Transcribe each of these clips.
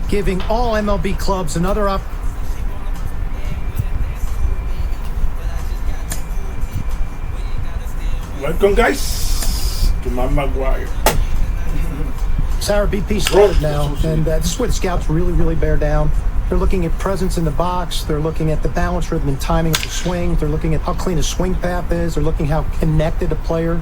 giving all MLB clubs another opportunity. Welcome, guys, to my Maguire. Sarah, BP started now, and this is where the scouts really bear down. They're looking at presence in the box. They're looking at the balance, rhythm, and timing of the swing. They're looking at how clean a swing path is. They're looking how connected a player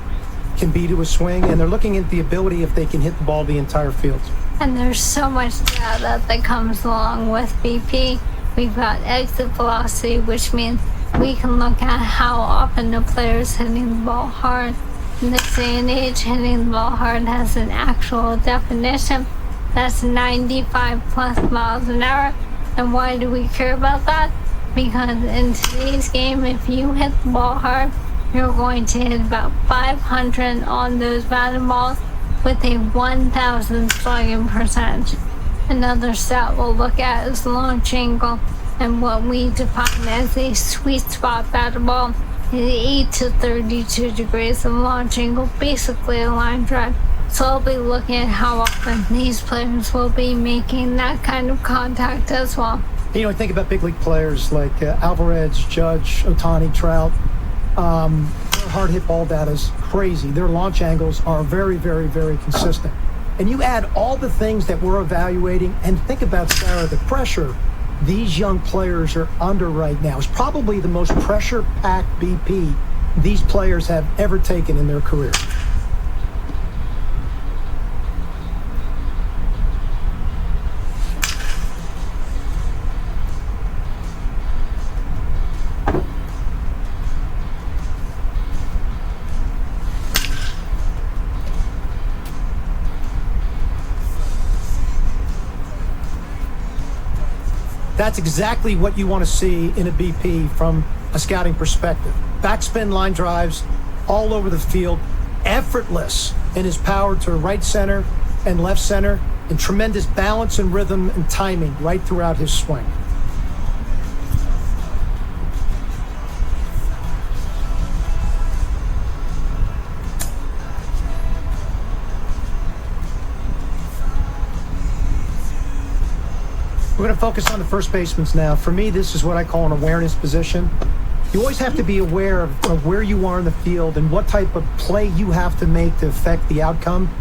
can be to a swing, and they're looking at the ability if they can hit the ball the entire field. And there's so much data that comes along with BP. We've got exit velocity, which means we can look at how often a player is hitting the ball hard. In this day and age, hitting the ball hard has an actual definition. That's 95 plus miles an hour. And why do we care about that? Because in today's game, if you hit the ball hard, you're going to hit about 500 on those batted balls with a 1,000 slugging percentage. Another stat we'll look at is launch angle, and what we define as a sweet spot batted ball is 8 to 32 degrees of launch angle, basically a line drive. So I'll be looking at how often these players will be making that kind of contact as well. You know, think about big league players like Alvarez, Judge, Ohtani, Trout. Their hard hit ball data is crazy. Their launch angles are very consistent. And you add all the things that we're evaluating, and think about, Sarah, the pressure these young players are under right now is probably the most pressure-packed BP these players have ever taken in their career. That's exactly what you want to see in a BP from a scouting perspective. Backspin line drives all over the field, effortless in his power to right center and left center, and tremendous balance and rhythm and timing right throughout his swing. We're going to focus on the first baseman now. For me, this is what I call an awareness position. You always have to be aware of where you are in the field and what type of play you have to make to affect the outcome.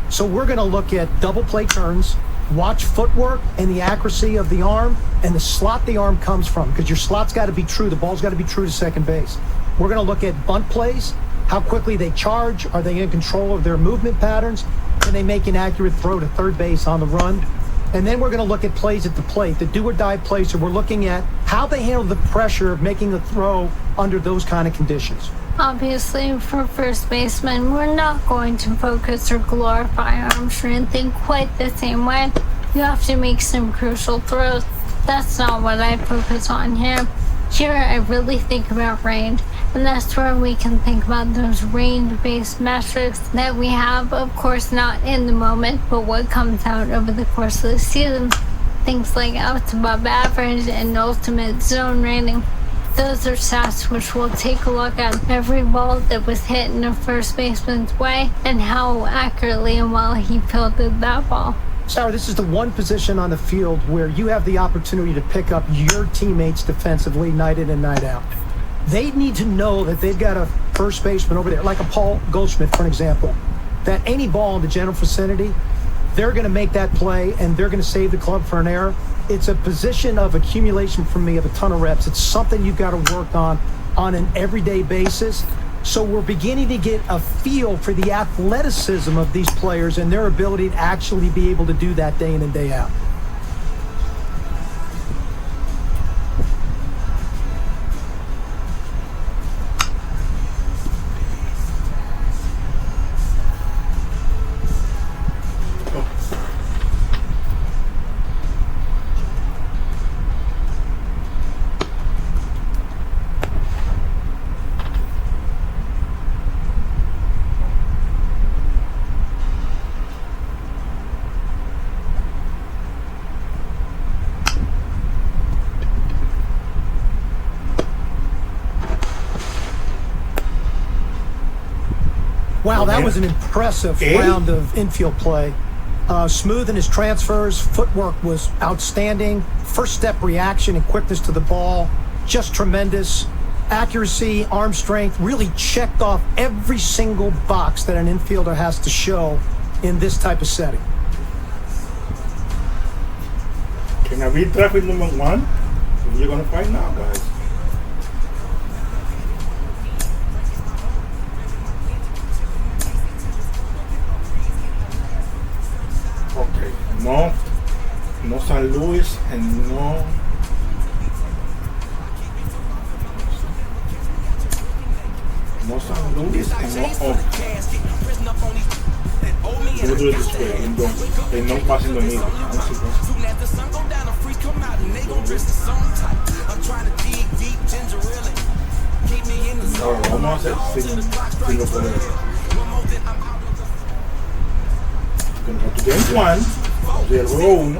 So we're going to look at double play turns, watch footwork and the accuracy of the arm and the slot the arm comes from, because your slot's got to be true. The ball's got to be true to second base. We're going to look at bunt plays, how quickly they charge. Are they in control of their movement patterns? Can they make an accurate throw to third base on the run? And then we're going to look at plays at the plate, the do-or-die plays. So we're looking at how they handle the pressure of making the throw under those kind of conditions. Obviously, for first baseman, we're not going to focus or glorify arm strength in quite the same way. You have to make some crucial throws. That's not what I focus on here. Here, I really think about range, and that's where we can think about those range-based metrics that we have, of course, not in the moment, but what comes out over the course of the season. Things like outs above average and ultimate zone rating. Those are stats which we'll take a look at every ball that was hit in a first baseman's way and how accurately and well he fielded that ball. Sarah, this is the one position on the field where you have the opportunity to pick up your teammates defensively night in and night out. They need to know that they've got a first baseman over there, like a Paul Goldschmidt, for an example, that any ball in the general vicinity, they're going to make that play and they're going to save the club for an error. It's a position of accumulation for me of a ton of reps. It's something you've got to work on an everyday basis. So we're beginning to get a feel for the athleticism of these players and their ability to actually be able to do that day in and day out. Wow, that was an impressive round of infield play. Smooth in his transfers, footwork was outstanding. First step reaction and quickness to the ball, just tremendous. Accuracy, arm strength, really checked off every single box that an infielder has to show in this type of setting. Can I beat traffic number 1? You're gonna find out, guys. Okay, no San Luis and no San Luis and no Oakland. We'll do it this way. They no passing the needle. Ahora vamos a hacer sin lo poner. Nosotros tenemos Juan, y el juego 1.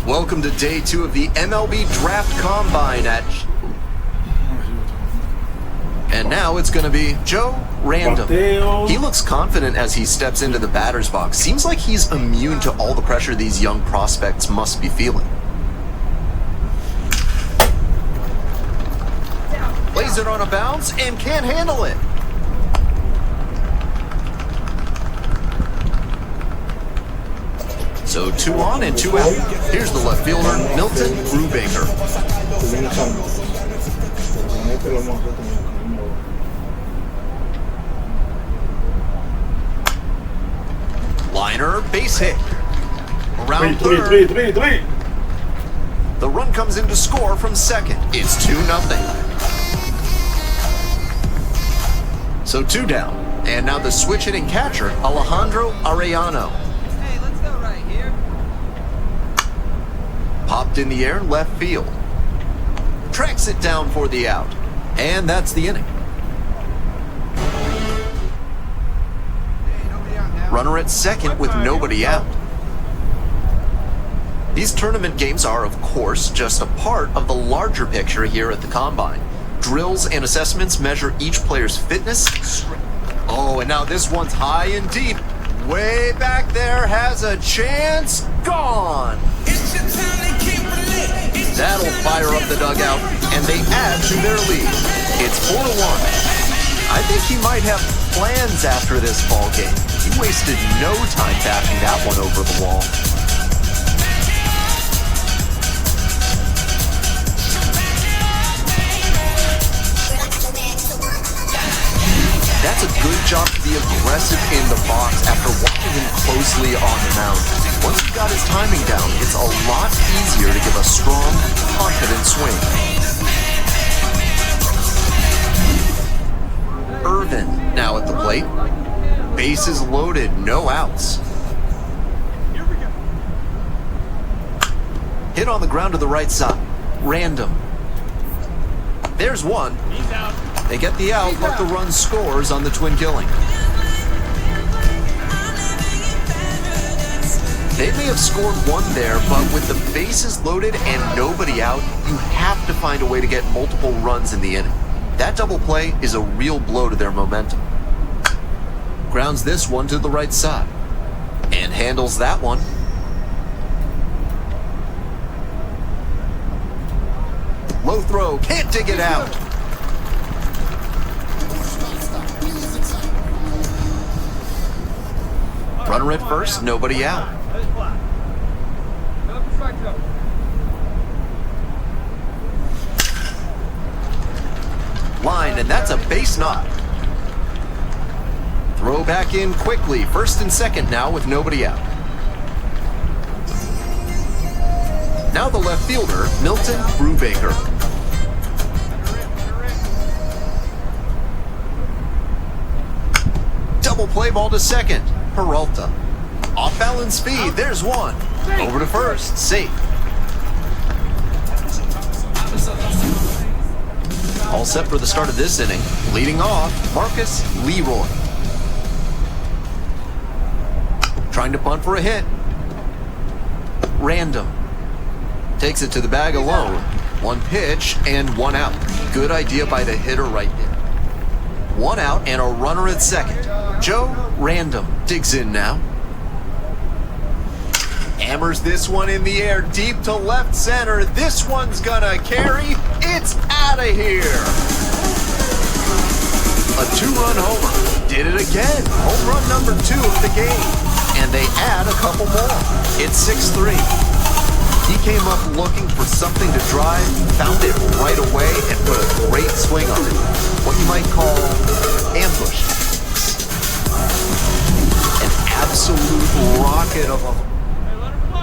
Welcome to day 2 of the MLB Draft Combine And now it's going to be Joe Random. He looks confident as he steps into the batter's box. Seems like he's immune to all the pressure these young prospects must be feeling. Plays it on a bounce and can't handle it. So 2 on and 2 out. Here's the left fielder, Milton Brubaker. Liner, base hit. Around third. Three. The run comes in to score from second. It's 2-0. So 2 down. And now the switch hitting catcher, Alejandro Arellano. Popped in the air, left field. Tracks it down for the out. And that's the inning. Runner at second with nobody out. These tournament games are, of course, just a part of the larger picture here at the Combine. Drills and assessments measure each player's fitness. Oh, and now this one's high and deep. Way back there, has a chance. Gone. That'll fire up the dugout, and they add to their lead. It's 4-1. I think he might have plans after this ball game. He wasted no time bashing that one over the wall. That's a good job to be aggressive in the box after watching him closely on the mound. Once he got his timing down, it's a lot easier to give a strong, confident swing. Irvin now at the plate. Bases loaded, no outs. Hit on the ground to the right side. Random. There's one. They get the out, but the run scores on the twin killing. They may have scored one there, but with the bases loaded and nobody out, you have to find a way to get multiple runs in the inning. That double play is a real blow to their momentum. Grounds this one to the right side and handles that one. Low throw, can't dig it out. Runner at first, nobody out. Line, and that's a base knock. Throw back in quickly, first and second now with nobody out. Now the left fielder, Milton Brubaker. Double play ball to second. Peralta. Off balance speed, there's one. Over to first, safe. All set for the start of this inning. Leading off, Marcus Leroy. Trying to punt for a hit. Random takes it to the bag alone. One pitch and one out. Good idea by the hitter right there. One out and a runner at second. Joe Random digs in now. Hammers this one in the air deep to left center. This one's gonna carry. It's out of here. A two-run homer. Did it again. Home run number 2 of the game. And they add a couple more. It's 6-3. He came up looking for something to drive, found it right away, and put a great swing on it. What you might call ambush. An absolute rocket of a...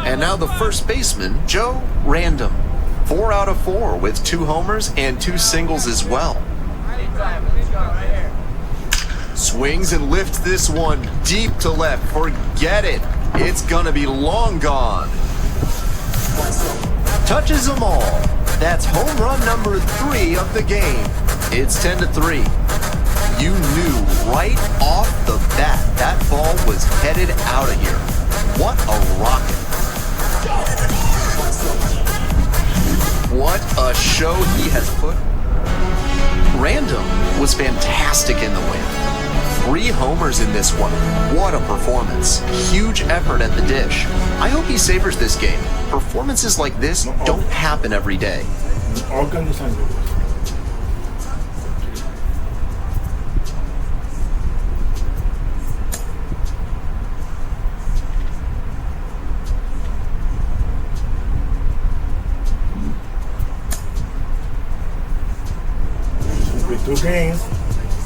And now the first baseman, Joe Random. 4 out of 4 with 2 homers and 2 singles as well. Swings and lifts this one deep to left. Forget it. It's gonna be long gone. Touches them all. That's home run number 3 of the game. It's 10-3. You knew right off the bat that ball was headed out of here. What a rocket. What a show he has put. Random was fantastic in the win. 3 homers in this one. What a performance. Huge effort at the dish. I hope he savors this game. Performances like this don't happen every day. With 2 games,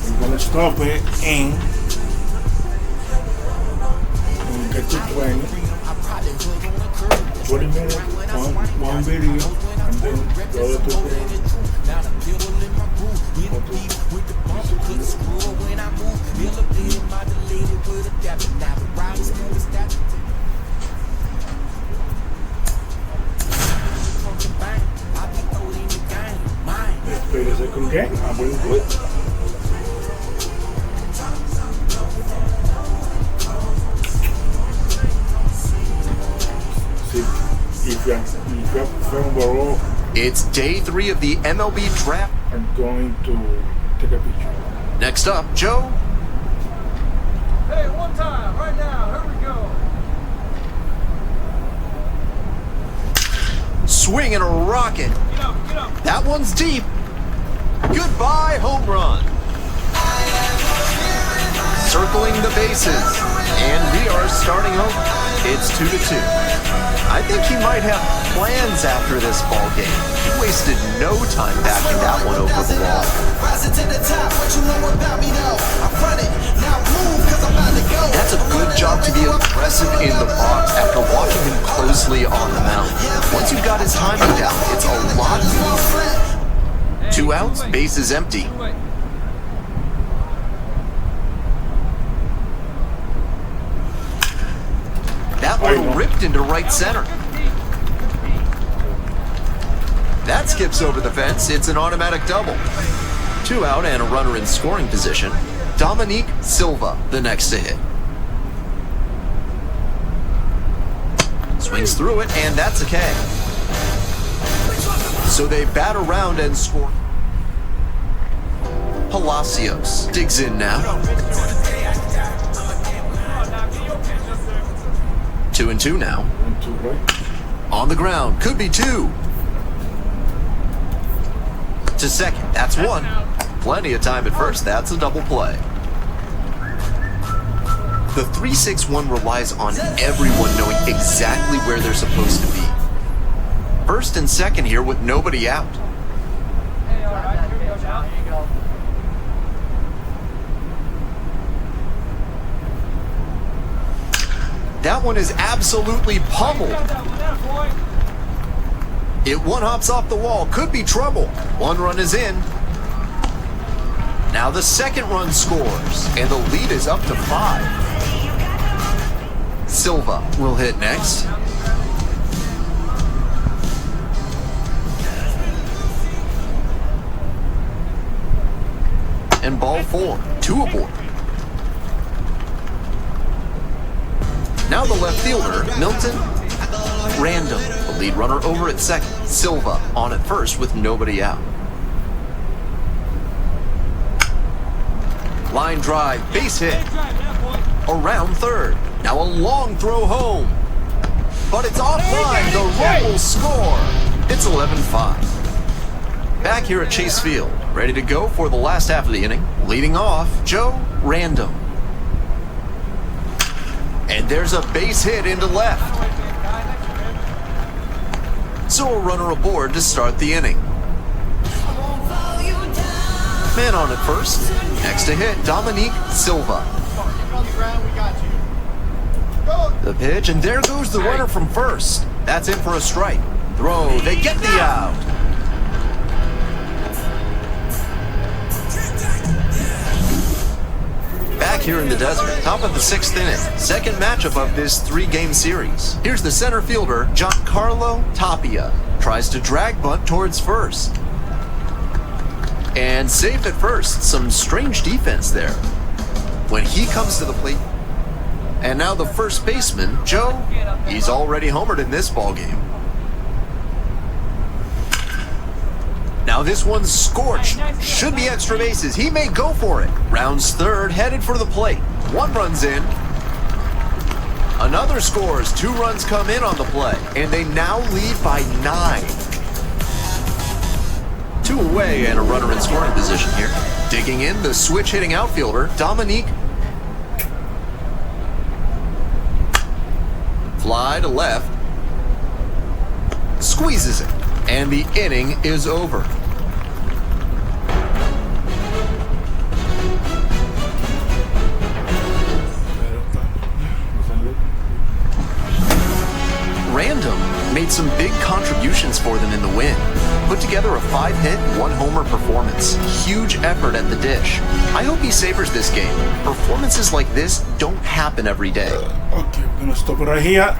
we're gonna stop it and get to 20 minutes, one video, and then the other 2 games. Let's play the second game. I'm going to do it. If you're overall, It's day 3 of the MLB draft. I'm going to take a picture. Next up, Joe. Hey, one time, right now, here we go. Swing and a rocket. Get up, get up. That one's deep. Goodbye, home run. Circling the bases. And we are starting over. It's 2-2. I think he might have plans after this ball game. He wasted no time backing that one over the wall. That's a good job to be aggressive in the box after watching him closely on the mound. Once you've got his timing down, it's a lot easier. 2 outs, base is empty. That one ripped into right center. That skips over the fence. It's an automatic double. 2 out and a runner in scoring position. Dominique Silva, the next to hit. Swings through it, and that's a K. So they bat around and score. Palacios digs in now. 2-2 now. 2, right? On the ground, could be 2. To second, that's 1. Plenty of time at first, that's a double play. The 3-6-1 relies on everyone knowing exactly where they're supposed to be. First and second here with nobody out. Hey, all right, here we go now. Here you go. That one is absolutely pummeled. Got that one there, boy. It one-hops off the wall, could be trouble. 1 run is in. Now the second run scores, and the lead is up to 5. Silva will hit next. And ball 4, 2 aboard. Now the left fielder, Milton Random, the lead runner over at second. Silva on at first with nobody out. Line drive, base hit. Around third. Now a long throw home. But it's offline. The run will score. It's 11-5. Back here at Chase Field, ready to go for the last half of the inning. Leading off, Joe Random. And there's a base hit into left. So a runner aboard to start the inning. Man on at first. Next to hit, Dominique Silva. The pitch, and there goes the runner from first. That's in for a strike. Throw, they get the out. Back here in the desert, top of the 6th inning. Second matchup of this 3-game series. Here's the center fielder, Giancarlo Tapia. Tries to drag bunt towards first. And safe at first. Some strange defense there. When he comes to the plate. And now the first baseman, Joe, he's already homered in this ballgame. Now this one's scorched. Should be extra bases. He may go for it. Rounds third, headed for the plate. 1 run's in. Another scores. 2 runs come in on the play. And they now lead by 9. 2 away and a runner in scoring position here. Digging in, the switch-hitting outfielder, Dominique. Fly to left. Squeezes it. And the inning is over. Random made some big contributions for them in the win. Put together a 5-hit, 1-homer performance. Huge effort at the dish. I hope he savors this game. Performances like this don't happen every day. Ok, bueno, esto por ahí ya.